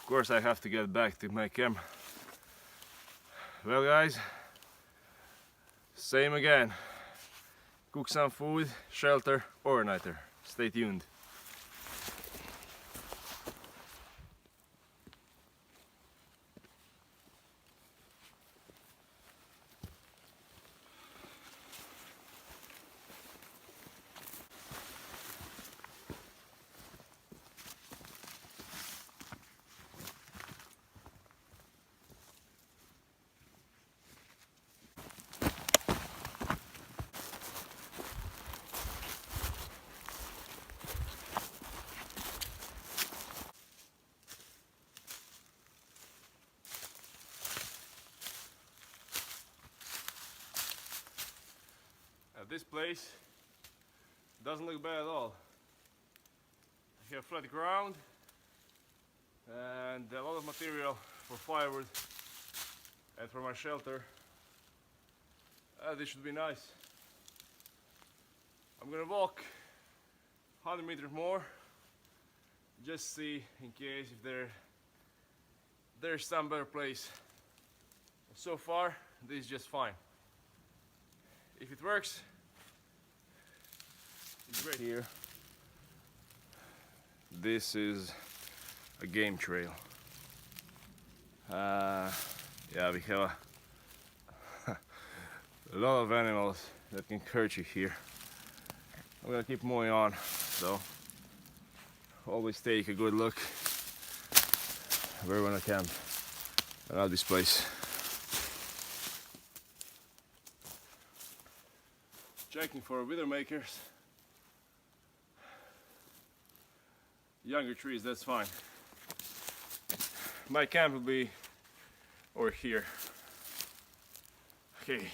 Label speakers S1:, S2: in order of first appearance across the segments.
S1: Of course I have to get back to my camp. Well guys, same again. Cook some food, shelter, overnighter. Stay tuned. This place doesn't look bad at all. I have flat ground and a lot of material for firewood and for my shelter. This should be nice. I'm gonna walk 100 meters more, just see in case if there's some better place. So far this is just fine. If it works, it's great. Here, this is a game trail. Yeah, we have a lot of animals that can hurt you here. I'm gonna keep moving on, so always take a good look where we're gonna camp around this place. Checking for wither makers. Younger trees, that's fine. My camp will be over here. Okay.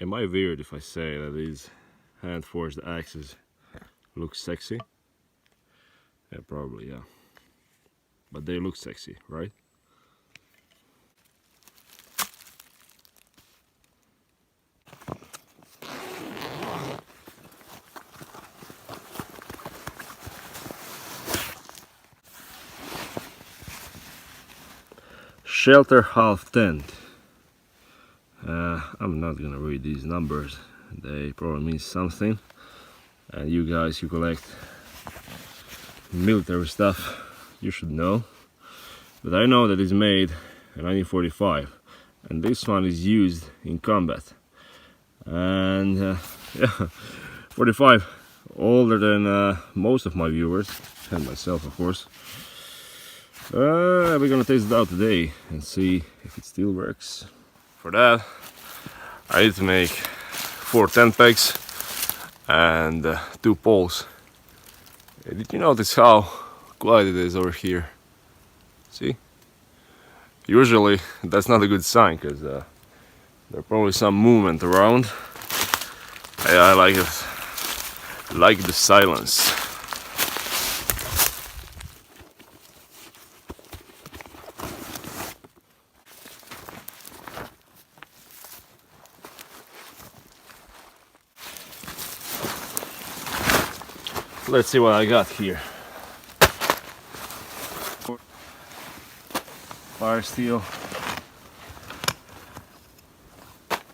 S1: Am I weird if I say that these hand-forged axes look sexy? Yeah, probably, yeah. But they look sexy, right? Shelter half tent. I'm not gonna read these numbers, they probably mean something, and you guys who collect military stuff, you should know. But I know that it's made in 1945 and this one is used in combat, and yeah, 45, older than most of my viewers and myself of course. We're gonna test it out today and see if it still works. For that I need to make 4 tent pegs and 2 poles. Did you notice how quiet it is over here? See? Usually that's not a good sign, because there's probably some movement around. I like it. Like the silence. Let's see what I got here. Fire steel,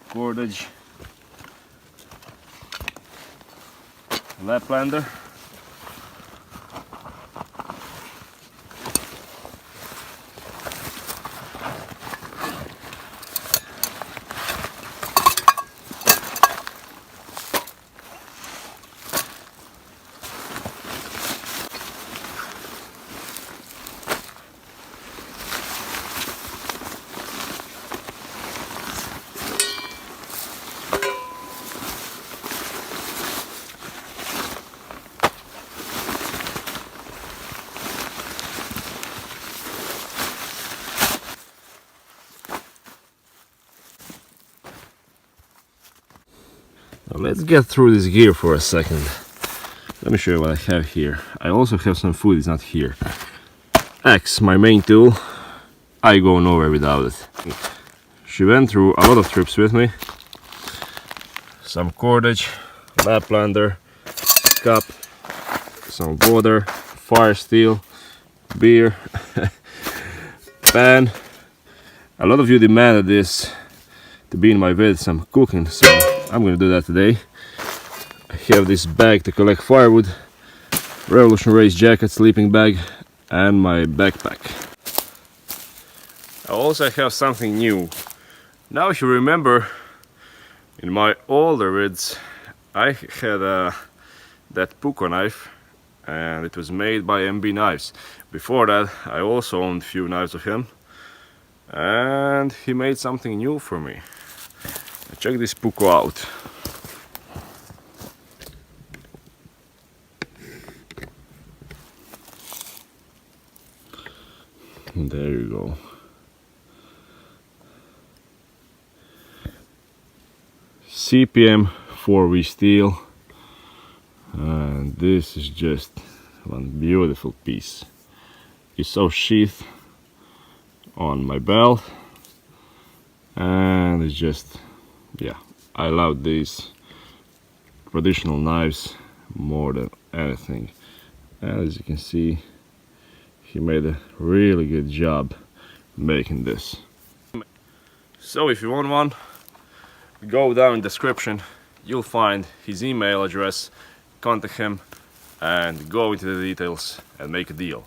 S1: cordage, Laplander, let's get through this gear for a second. Let me show you what I have here. I also have some food, it's not here. Axe, my main tool. I go nowhere without it. She went through a lot of trips with me. Some cordage, Laplander, cup, some water, fire steel, beer, pan. A lot of you demanded this to be in my vid, some cooking, so I'm gonna do that today. I have this bag to collect firewood, Revolution Race jacket, sleeping bag, and my backpack. I also have something new. Now if you remember, in my older vids I had that Puko knife, and it was made by MB Knives. Before that I also owned a few knives of him, and he made something new for me. Check this Puko out. There you go. CPM 4V steel, and this is just one beautiful piece. It's so sheathed on my belt, and it's just, yeah, I love these traditional knives more than anything. And as you can see, he made a really good job making this. So if you want one, go down in the description, you'll find his email address, contact him and go into the details and make a deal.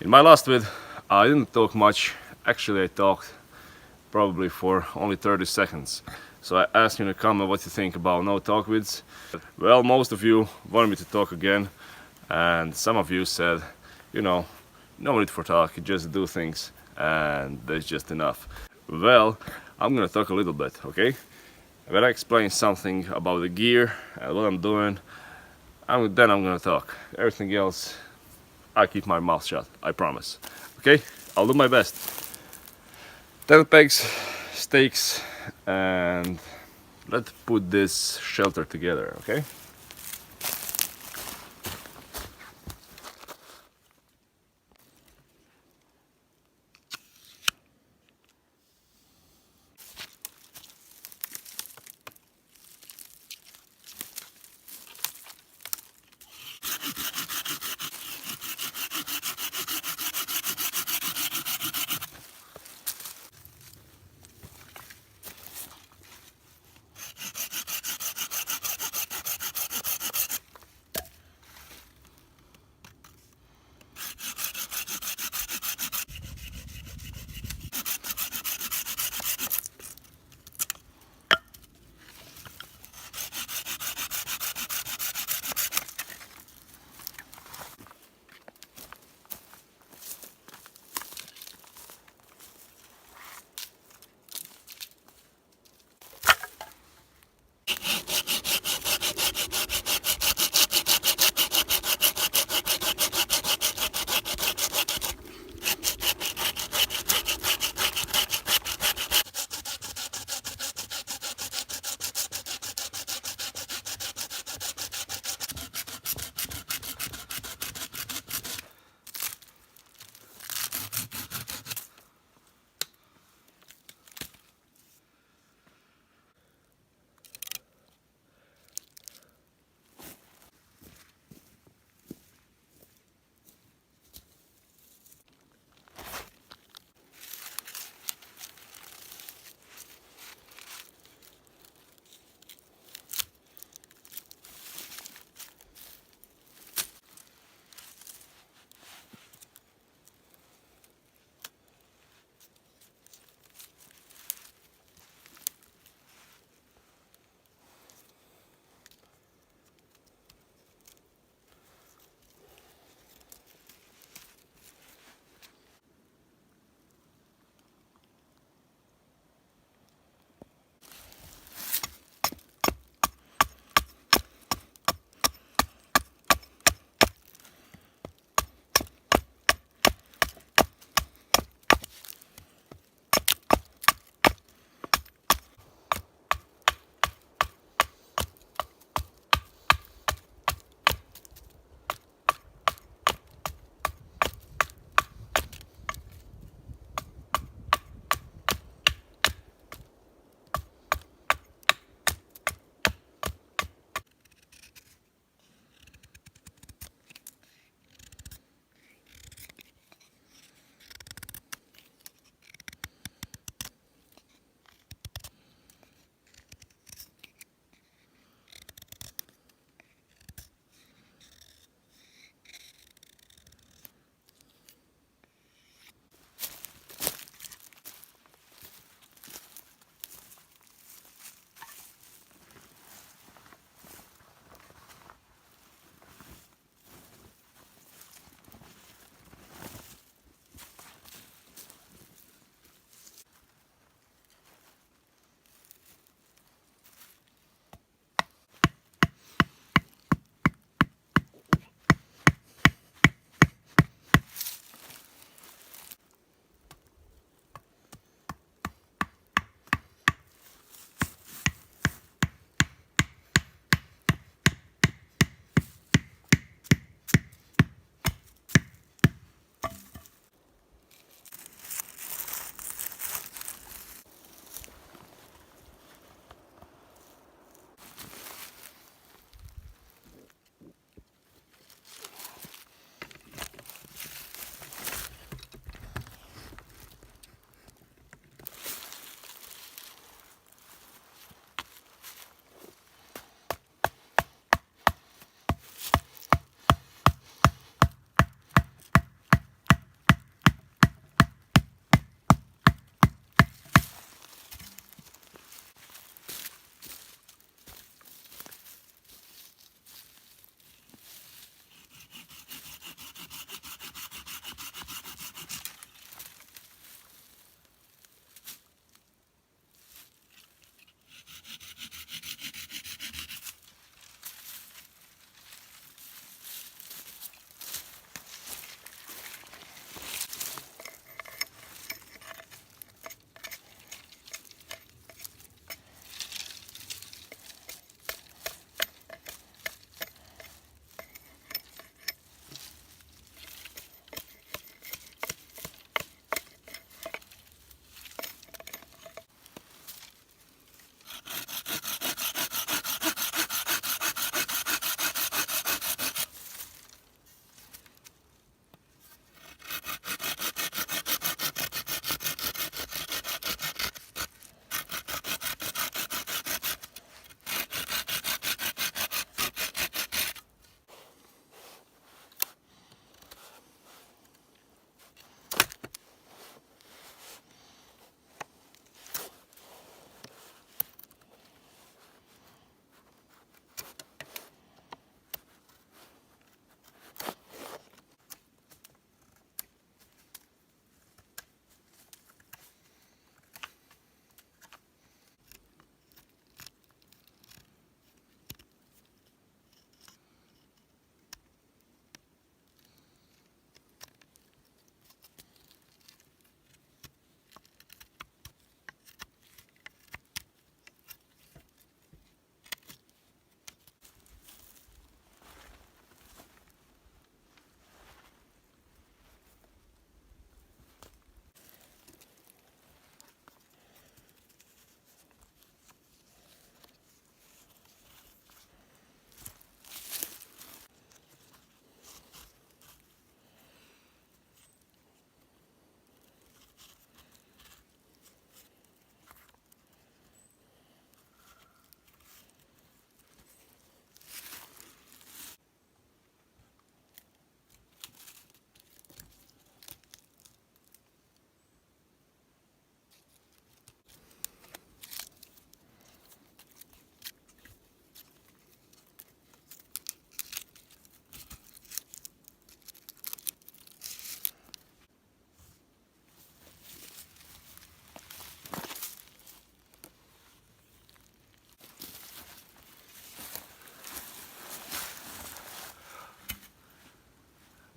S1: In my last vid I didn't talk much, actually I talked probably for only 30 seconds. So I asked you in a comment what you think about no talk vids. Well, most of you wanted me to talk again, and some of you said, you know, no need for talk, you just do things and that's just enough. Well, I'm gonna talk a little bit, okay? When I explain something about the gear and what I'm doing, then I'm gonna talk. Everything else, I keep my mouth shut, I promise. Okay, I'll do my best. 10 pegs, stakes, and let's put this shelter together, okay?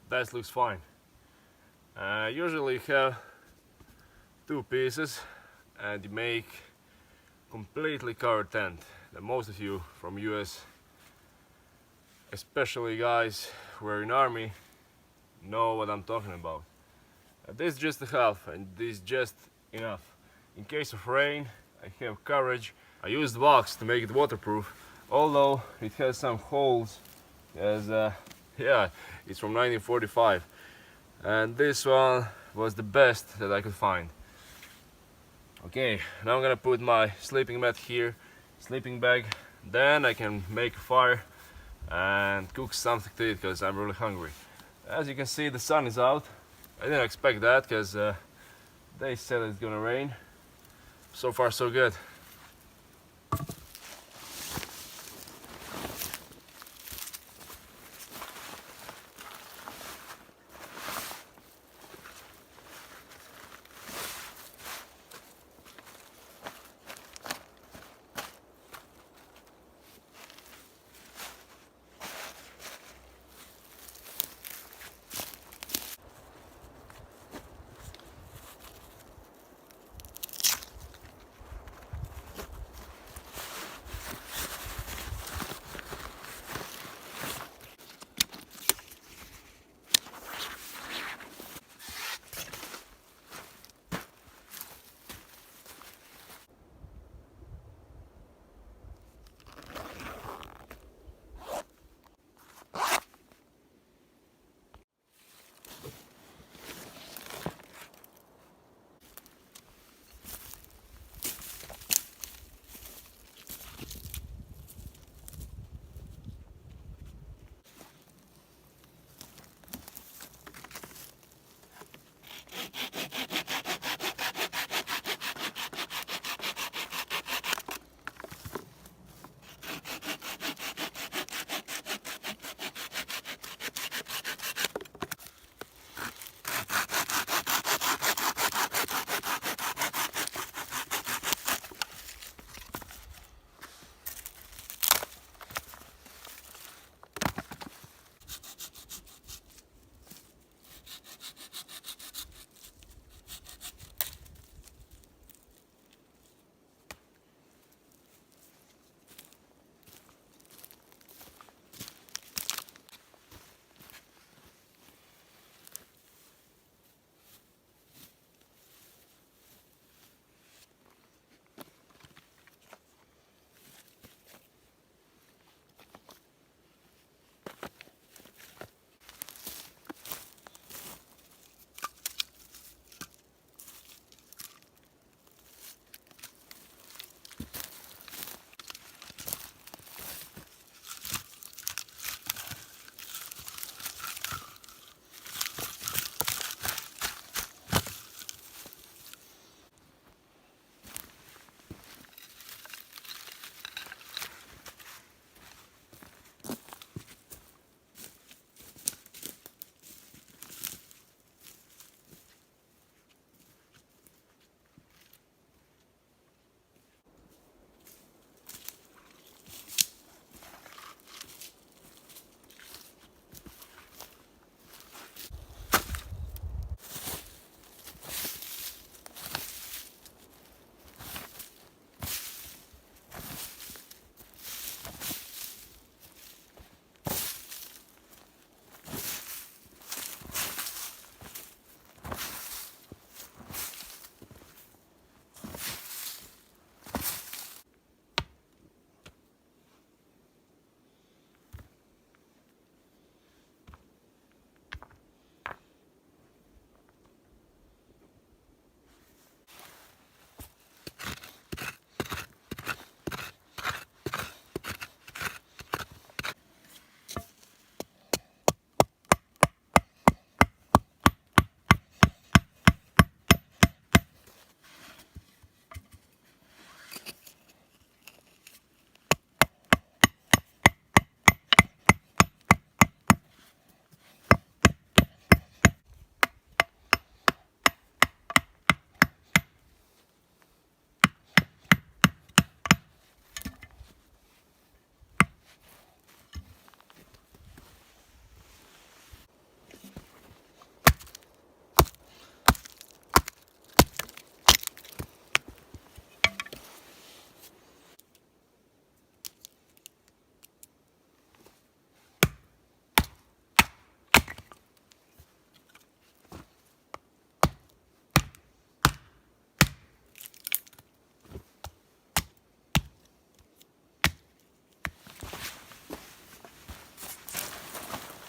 S1: that looks fine. Usually you have two pieces and you make completely covered tent. The most of you from US, especially guys who are in army, know what I'm talking about. This is just the half, and this is just enough. In case of rain, I have coverage. I used wax to make it waterproof, although it has some holes, as yeah, it's from 1945, and this one was the best that I could find. Okay, now I'm gonna put my sleeping mat here, sleeping bag, then I can make a fire and cook something to eat because I'm really hungry. As you can see, the sun is out. I didn't expect that because they said it's gonna rain. So far so good.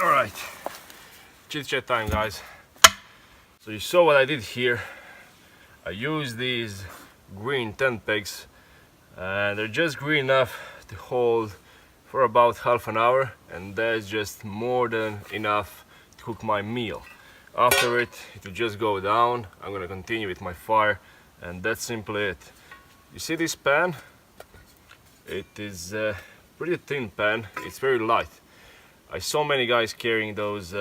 S1: Alright, chit chat time, guys. So you saw what I did here. I used these green tent pegs and they're just green enough to hold for about half an hour, and that's just more than enough to cook my meal. After it will just go down. I'm gonna continue with my fire, and that's simply it. You see this pan? It is a pretty thin pan, it's very light. I saw many guys carrying those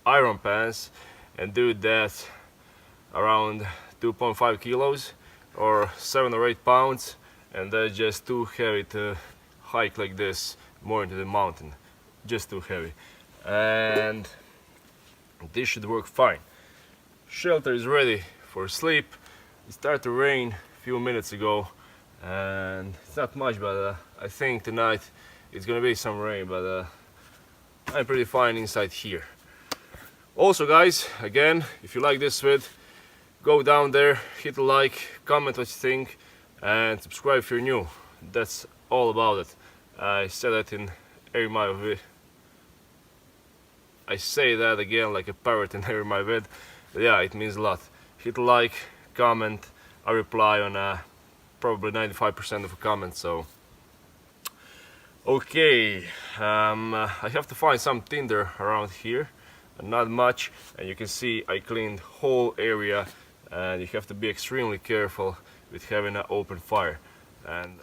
S1: iron pans and do that around 2.5 kilos or 7 or 8 pounds, and that's just too heavy to hike like this more into the mountain. Just too heavy. And this should work fine. Shelter is ready for sleep. It started to rain a few minutes ago, and it's not much, but I think tonight it's gonna be some rain, but I'm pretty fine inside here. Also, guys, again, if you like this vid, go down there, hit a like, comment what you think, and subscribe if you're new. That's all about it. I said that in every my vid. I say that again like a parrot in every my vid. But yeah, it means a lot. Hit a like, comment. I reply on probably 95% of the comments. So okay, I have to find some tinder around here, not much, and you can see I cleaned whole area, and you have to be extremely careful with having an open fire. And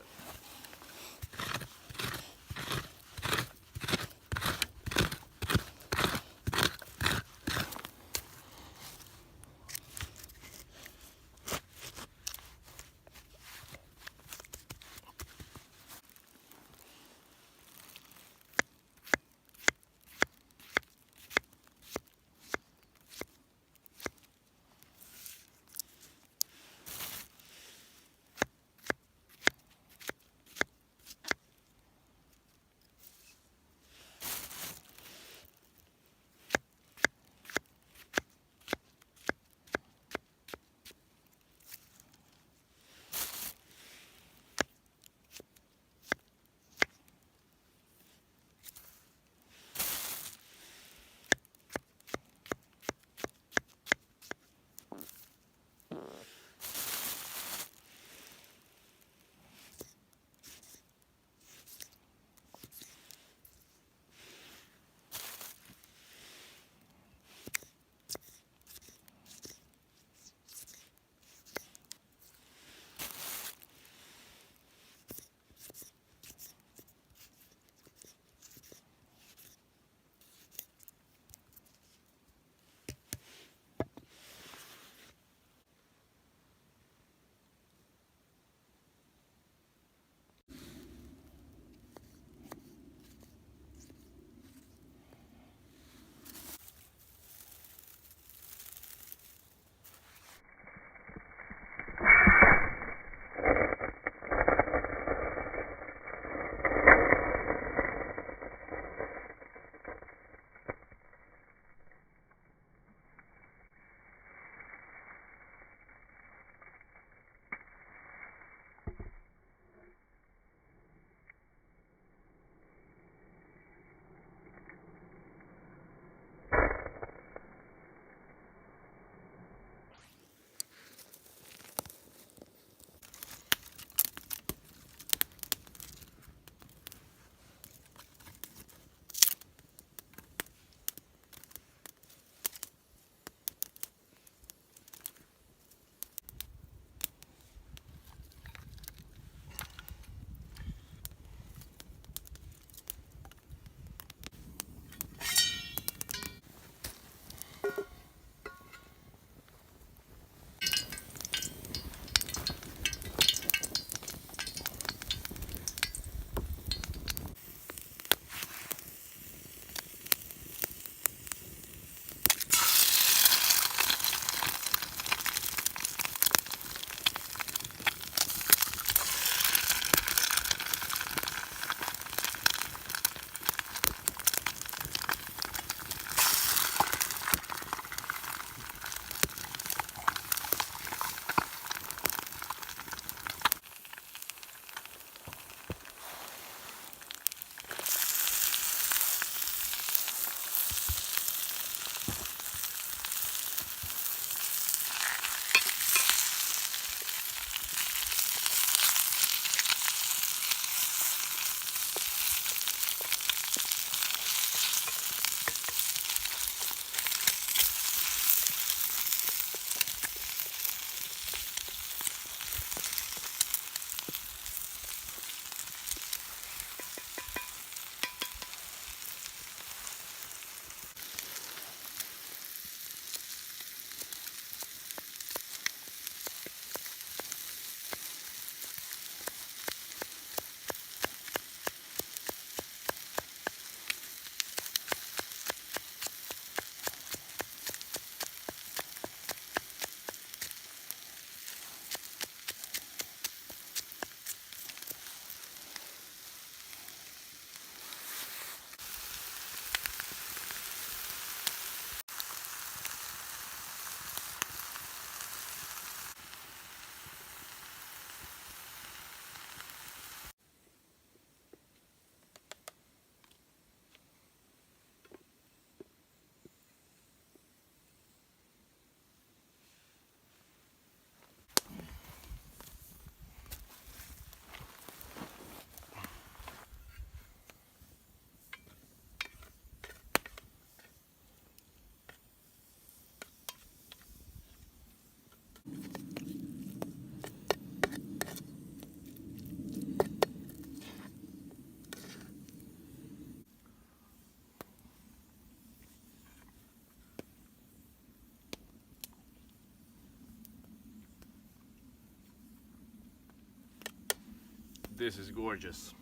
S1: This is gorgeous.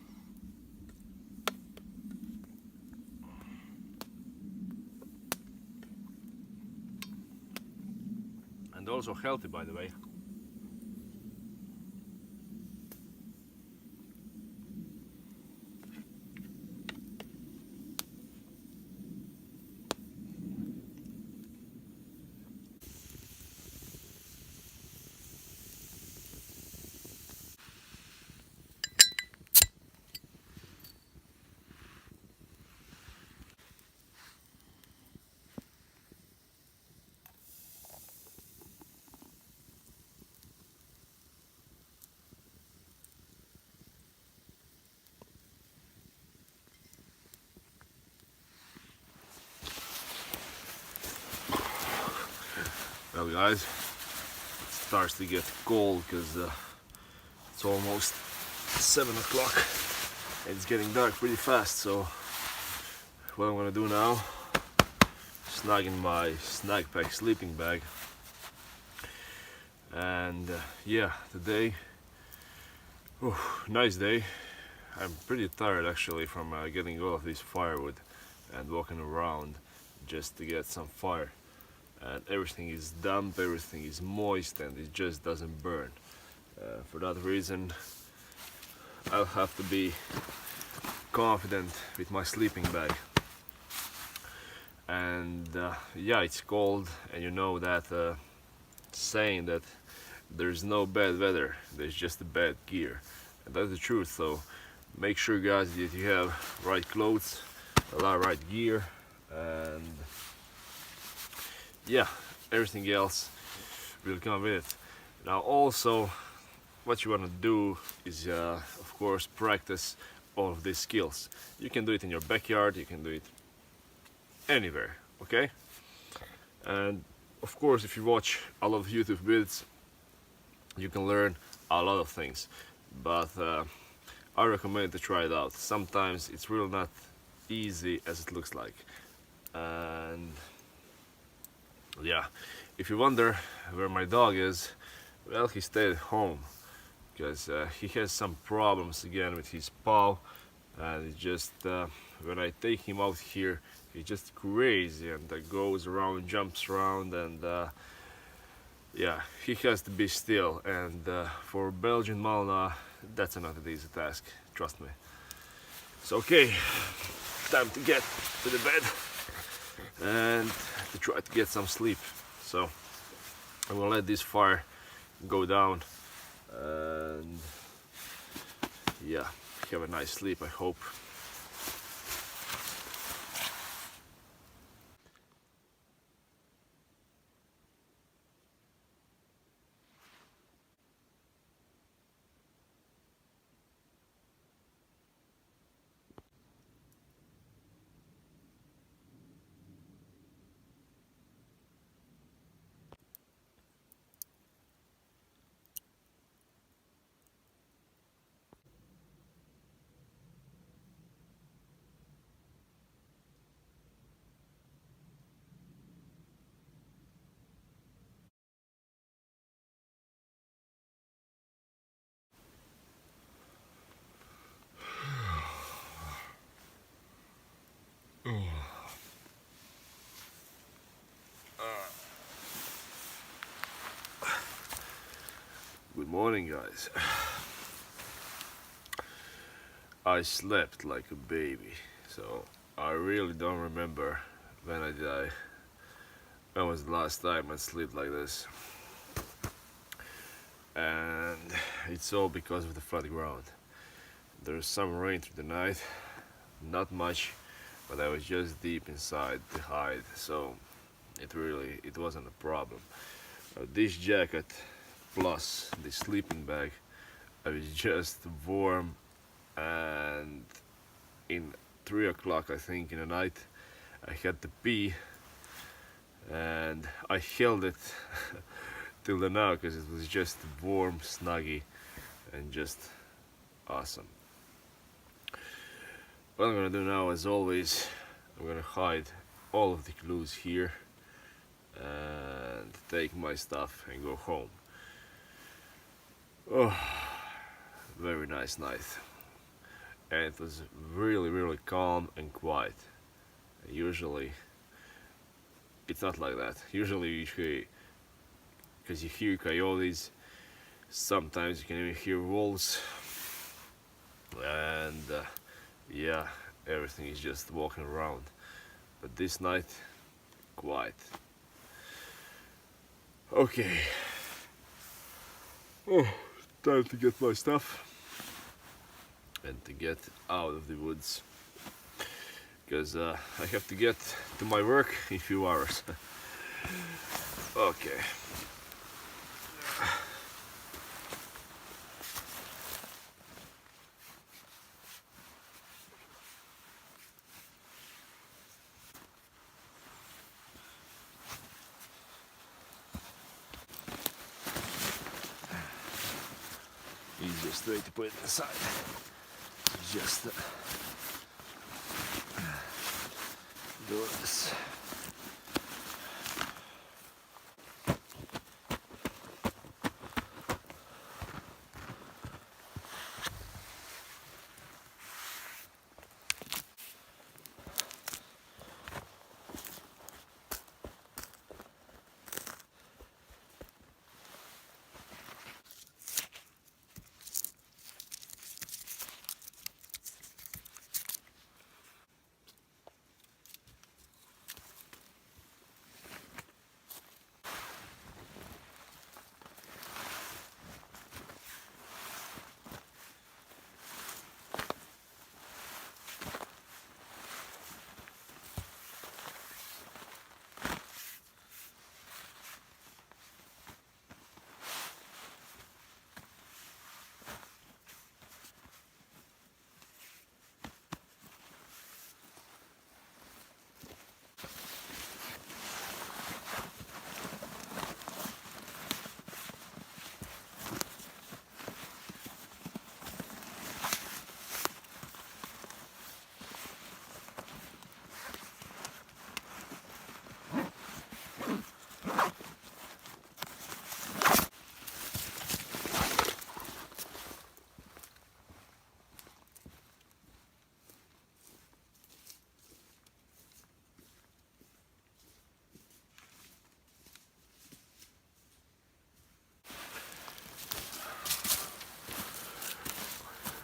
S1: And also healthy, by the way. Well guys, it starts to get cold because it's almost 7 o'clock and it's getting dark pretty fast, so what I'm gonna do now, snug in my snack pack sleeping bag, and yeah, today, nice day. I'm pretty tired actually from getting all of this firewood and walking around just to get some fire. And everything is damp, everything is moist, and it just doesn't burn. For that reason, I'll have to be confident with my sleeping bag. And yeah, it's cold, and you know that saying that there's no bad weather, there's just a bad gear. And that's the truth, so make sure guys that you have right clothes, a lot of right gear, and yeah, everything else will come with it. Now also, what you want to do is of course practice all of these skills. You can do it in your backyard, you can do it anywhere, okay? And of course, if you watch a lot of YouTube vids, you can learn a lot of things, but I recommend to try it out. Sometimes it's really not easy as it looks like. And yeah, if you wonder where my dog is, well, he stayed at home because he has some problems again with his paw, and it just when I take him out here, he's just crazy and goes around, jumps around, and yeah, he has to be still. And for Belgian Malinois, that's not an easy task, trust me. So okay, time to get to the bed and to try to get some sleep. So I'm gonna let this fire go down and yeah, have a nice sleep, I hope. Good morning guys. I slept like a baby, so I really don't remember when when was the last time I slept like this. And it's all because of the flat ground. There's some rain through the night, not much, but I was just deep inside to hide, so it wasn't a problem. This jacket plus the sleeping bag, I was just warm, and in 3 o'clock I think in the night I had to pee, and I held it till the now because it was just warm, snuggy, and just awesome. What I'm gonna do now, as always, I'm gonna hide all of the clues here and take my stuff and go home. Oh, very nice night, and it was really calm and quiet. Usually it's not like that. Usually because you hear coyotes, sometimes you can even hear wolves, and yeah, everything is just walking around. But this night, quiet. Okay. Oh, time to get my stuff and to get out of the woods, because I have to get to my work in a few hours. Okay. Easiest way to put it aside is just do this.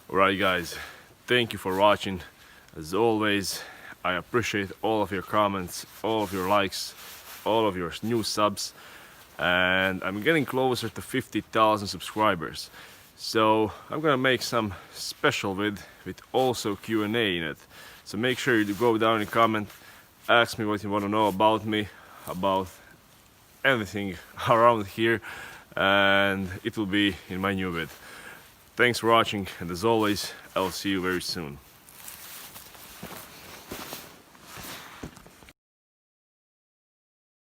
S1: Alright guys, thank you for watching. As always, I appreciate all of your comments, all of your likes, all of your new subs, and I'm getting closer to 50,000 subscribers. So I'm gonna make some special with also Q&A in it. So make sure you go down and comment, ask me what you want to know about me, about everything around here, and it will be in my new vid. Thanks for watching, and as always, I'll see you very soon.